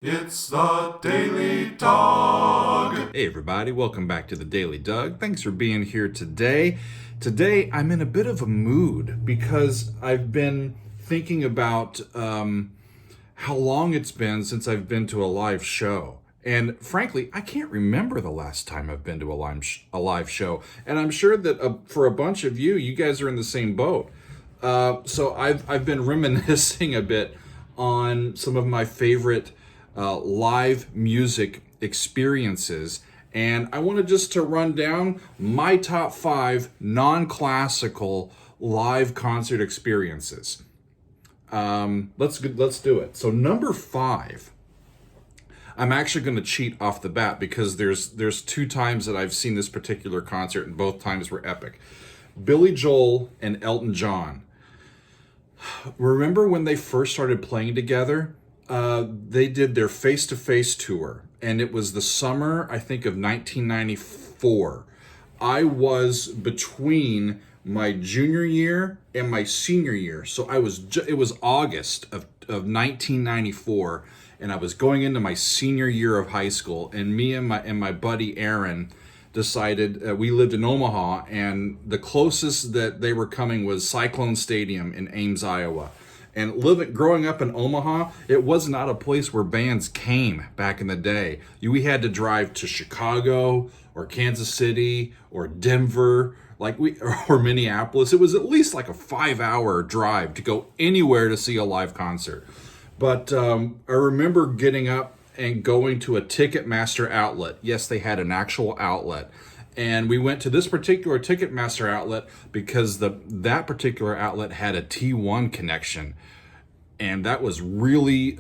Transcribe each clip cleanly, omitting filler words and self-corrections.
It's the Daily Dog. Hey everybody, welcome back to the Daily Doug. Thanks for being here today. Today I'm in a bit of a mood because I've been thinking about how long it's been since I've been to a live show. And frankly, I can't remember the last time I've been to a live show. And I'm sure that for a bunch of you guys are in the same boat. So I've been reminiscing a bit on some of my favorite live music experiences, and I wanted just to run down my top 5 non-classical live concert experiences. Let's do it. So number 5, I'm actually going to cheat off the bat because there's 2 times that I've seen this particular concert, and both times were epic. Billy Joel and Elton John. Remember when they first started playing together? They did their face-to-face tour, and it was the summer, I think, of 1994. I was between my junior year and my senior year, so it was August of 1994, and I was going into my senior year of high school, and me and my buddy Aaron decided, we lived in Omaha, and the closest that they were coming was Cyclone Stadium in Ames, Iowa. And growing up in Omaha, it was not a place where bands came back in the day. We had to drive to Chicago or Kansas City or Denver, or Minneapolis. It was at least like a 5-hour drive to go anywhere to see a live concert. But I remember getting up and going to a Ticketmaster outlet. Yes, they had an actual outlet. And we went to this particular Ticketmaster outlet because that particular outlet had a T1 connection. And that was really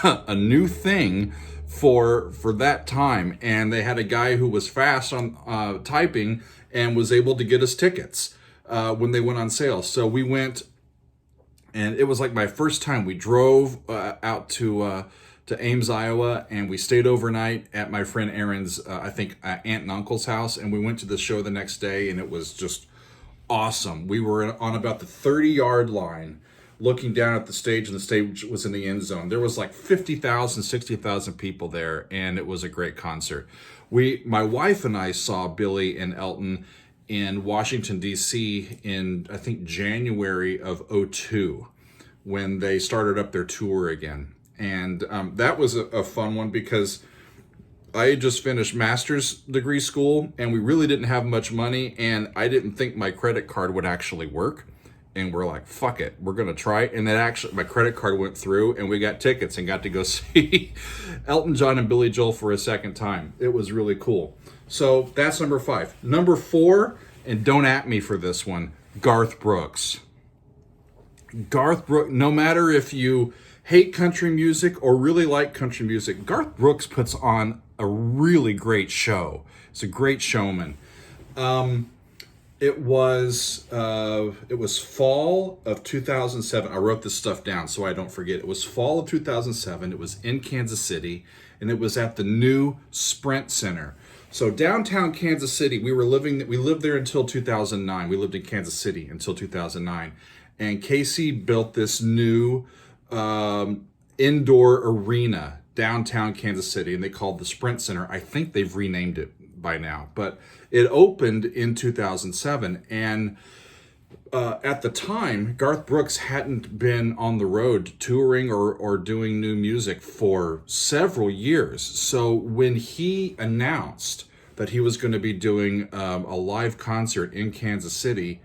a new thing for that time. And they had a guy who was fast on typing and was able to get us tickets when they went on sale. So we went, and it was like my first time. We drove out to Ames, Iowa, and we stayed overnight at my friend Aaron's, aunt and uncle's house, and we went to the show the next day, and it was just awesome. We were on about the 30-yard line, looking down at the stage, and the stage was in the end zone. There was like 50,000, 60,000 people there, and it was a great concert. My wife and I saw Billy and Elton in Washington, D.C. in, I think, January of '02, when they started up their tour again. And that was a fun one because I had just finished master's degree school, and we really didn't have much money, and I didn't think my credit card would actually work. And we're like, fuck it, we're going to try it. And then actually my credit card went through, and we got tickets and got to go see Elton John and Billy Joel for a second time. It was really cool. So that's number 5. Number 4, and don't at me for this one, Garth Brooks. Garth Brooks, no matter if you hate country music or really like country music, Garth Brooks puts on a really great show. It's a great showman. It was fall of 2007. I wrote this stuff down so I don't forget. It was fall of 2007. It was in Kansas City, and it was at the new Sprint Center. So downtown Kansas City, we lived there until 2009. We lived in Kansas City until 2009. And Casey built this new indoor arena downtown Kansas City, and they called the Sprint Center. I think they've renamed it by now, but it opened in 2007. And at the time, Garth Brooks hadn't been on the road touring or doing new music for several years. So when he announced that he was going to be doing a live concert in Kansas City,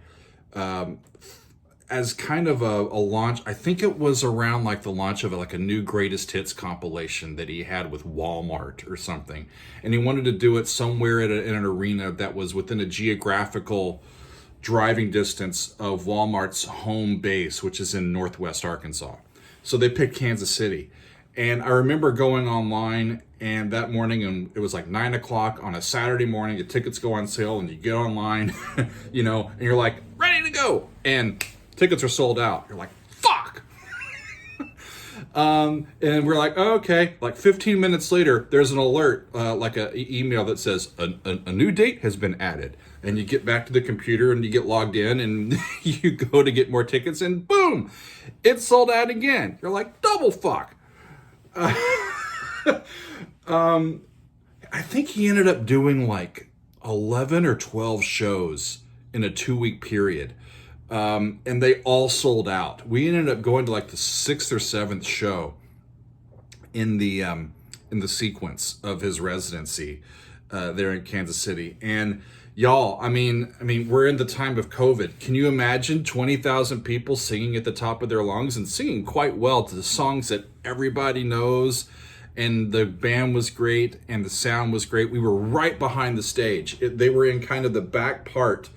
as kind of a launch, I think it was around like the launch of like a new greatest hits compilation that he had with Walmart or something. And he wanted to do it somewhere in an arena that was within a geographical driving distance of Walmart's home base, which is in Northwest Arkansas. So they picked Kansas City. And I remember going online and that morning, and it was like 9 o'clock on a Saturday morning, the tickets go on sale and you get online, and you're like, ready to go. And tickets are sold out. You're like, fuck. And we're like, oh, okay. Like 15 minutes later, there's an alert, like an email that says a new date has been added. And you get back to the computer and you get logged in and you go to get more tickets and boom, it's sold out again. You're like, double fuck. I think he ended up doing like 11 or 12 shows in a 2-week period. And they all sold out. We ended up going to like the 6th or 7th show in the sequence of his residency there in Kansas City. And y'all, I mean, we're in the time of COVID. Can you imagine 20,000 people singing at the top of their lungs and singing quite well to the songs that everybody knows? And the band was great and the sound was great. We were right behind the stage. They were in kind of the back part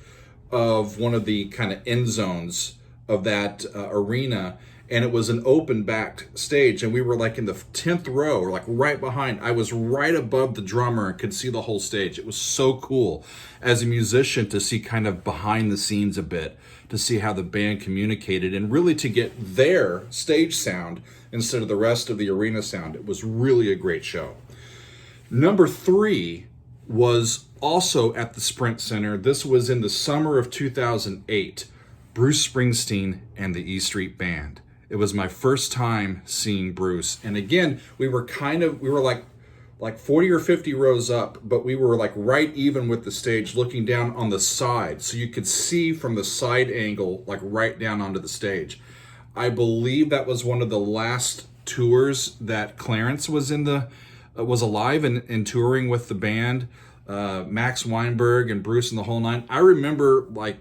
of one of the kind of end zones of that arena, and it was an open backed stage, and we were like in the 10th row, or like right behind. I was right above the drummer and could see the whole stage. It was so cool as a musician to see kind of behind the scenes a bit, to see how the band communicated and really to get their stage sound instead of the rest of the arena sound. It was really a great show. Number 3 was also at the Sprint Center. This was in the summer of 2008. Bruce Springsteen and the E Street Band. It was my first time seeing Bruce. And again, we were like 40 or 50 rows up, but we were like right even with the stage, looking down on the side. So you could see from the side angle, like right down onto the stage. I believe that was one of the last tours that Clarence was was alive and touring with the band. Max Weinberg and Bruce and the whole nine. I remember like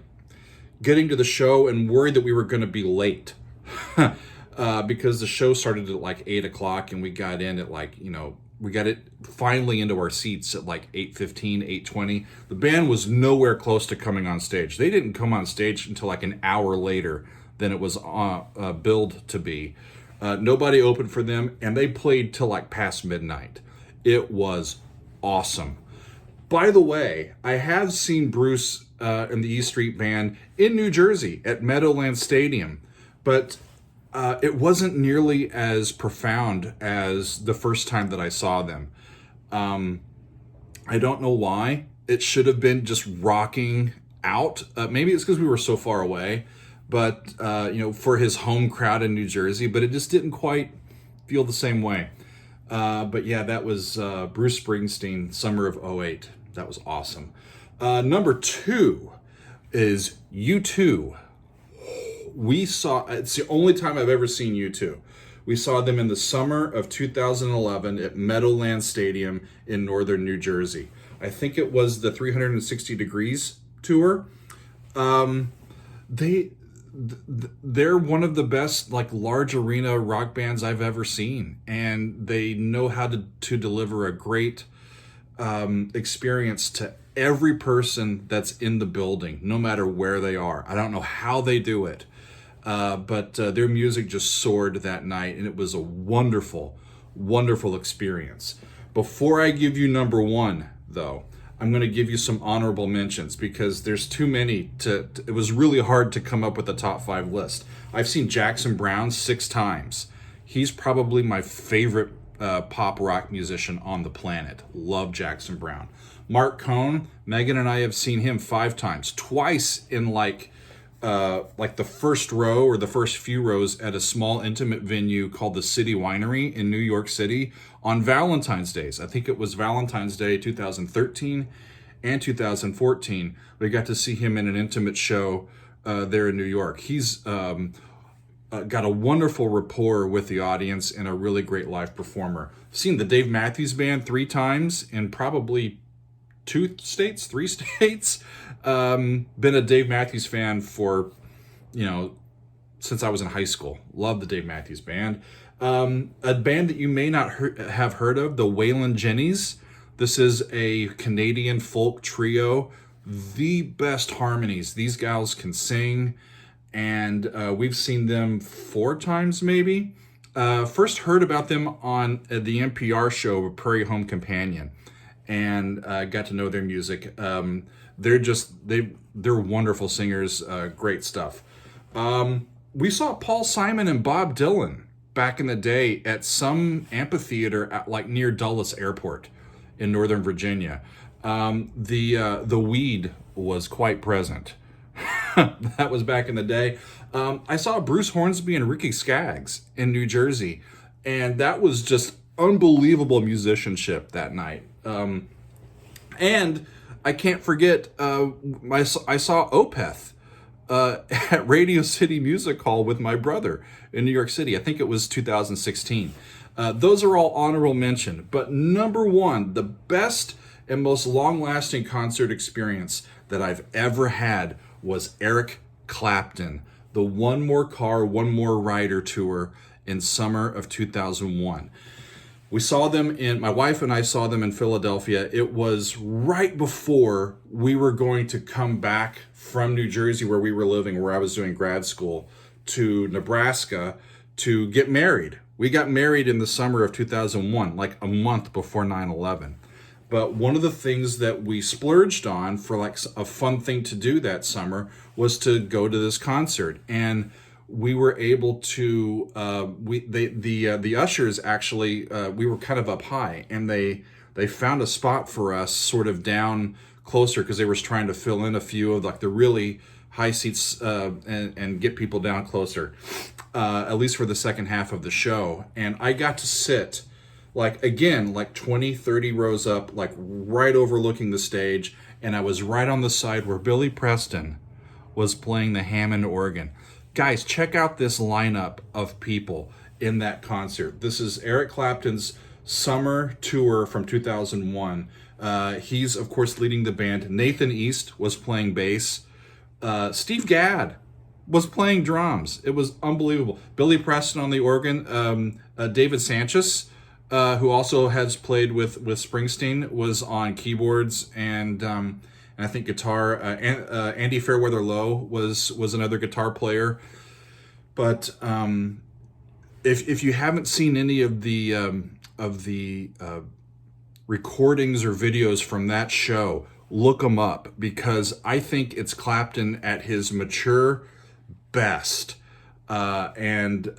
getting to the show and worried that we were going to be late because the show started at like 8 o'clock and we got in at like, we got it finally into our seats at like 8:15, 8:20. The band was nowhere close to coming on stage. They didn't come on stage until like an hour later than it was billed to be. Nobody opened for them, and they played till like past midnight. It was awesome. By the way, I have seen Bruce and the E Street Band in New Jersey at Meadowlands Stadium, but it wasn't nearly as profound as the first time that I saw them. I don't know why. It should have been just rocking out. Maybe it's because we were so far away, but for his home crowd in New Jersey, but it just didn't quite feel the same way. But yeah, that was Bruce Springsteen, summer of '08. That was awesome. Number 2 is U2. It's the only time I've ever seen U2. We saw them in the summer of 2011 at Meadowlands Stadium in northern New Jersey. I think it was the 360 Degrees tour. They're one of the best like large arena rock bands I've ever seen, and they know how to deliver a great experience to every person that's in the building, no matter where they are. I don't know how they do it, but their music just soared that night, and it was a wonderful, wonderful experience. Before I give you number 1, though, I'm going to give you some honorable mentions because there's too many it was really hard to come up with a top 5 list. I've seen Jackson Browne 6 times. He's probably my favorite pop rock musician on the planet. Love Jackson Browne. Mark Cohn, Megan and I have seen him 5 times, twice in like the first row or the first few rows at a small intimate venue called the City Winery in New York City on Valentine's Days. I think it was Valentine's Day 2013 and 2014. We got to see him in an intimate show there in New York. He's got a wonderful rapport with the audience and a really great live performer. I've seen the Dave Matthews Band 3 times in probably 3 states. Been a Dave Matthews fan for, since I was in high school. Love the Dave Matthews Band. A band that you may not have heard of, the Wayland Jenny'S. This is a Canadian folk trio. The best harmonies. These gals can sing, and we've seen them 4 times maybe. First heard about them on the NPR show Prairie Home Companion, and got to know their music. They're wonderful singers, great stuff. We saw Paul Simon and Bob Dylan back in the day at some amphitheater at like near Dulles Airport in Northern Virginia. The weed was quite present. That was back in the day. I saw Bruce Hornsby and Ricky Skaggs in New Jersey, and that was just unbelievable musicianship that night. And I can't forget, I saw Opeth at Radio City Music Hall with my brother in New York City. I think it was 2016. Those are all honorable mention. But number one, the best and most long-lasting concert experience that I've ever had was Eric Clapton, the One More Car, One More Rider tour in summer of 2001. We saw them my wife and I saw them in Philadelphia. It was right before we were going to come back from New Jersey, where we were living, where I was doing grad school, to Nebraska to get married. We got married in the summer of 2001, like a month before 9/11. But one of the things that we splurged on for like a fun thing to do that summer was to go to this concert. And we were able to the ushers actually, we were kind of up high, and they found a spot for us sort of down closer, because they were trying to fill in a few of like the really high seats and get people down closer, at least for the second half of the show. And I got to sit like 20, 30 rows up, like right overlooking the stage, and I was right on the side where Billy Preston was playing the Hammond organ. Guys, check out this lineup of people in that concert. This is Eric Clapton's summer tour from 2001. He's, of course, leading the band. Nathan East was playing bass. Steve Gadd was playing drums. It was unbelievable. Billy Preston on the organ. David Sanchez, who also has played with Springsteen, was on keyboards and I think guitar. Andy Fairweather Lowe was another guitar player. But if you haven't seen any of the recordings or videos from that show, look them up, because I think it's Clapton at his mature best. And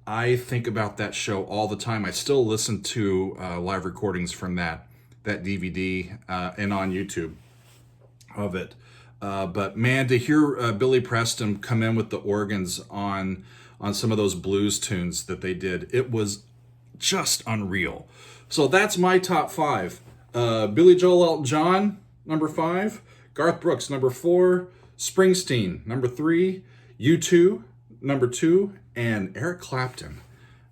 I think about that show all the time. I still listen to live recordings from that DVD and on YouTube of it. But man, to hear Billy Preston come in with the organs on some of those blues tunes that they did, it was just unreal. So that's my top five. Billy Joel, Elton John, number 5. Garth Brooks, number 4. Springsteen, number 3. U2, number 2. And Eric Clapton,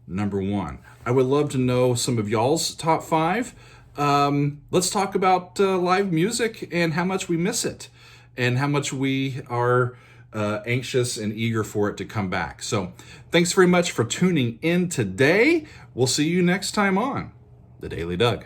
number 1. I would love to know some of y'all's top 5. Let's talk about live music and how much we miss it, and how much we are anxious and eager for it to come back. So thanks very much for tuning in today. We'll see you next time on The Daily Doug.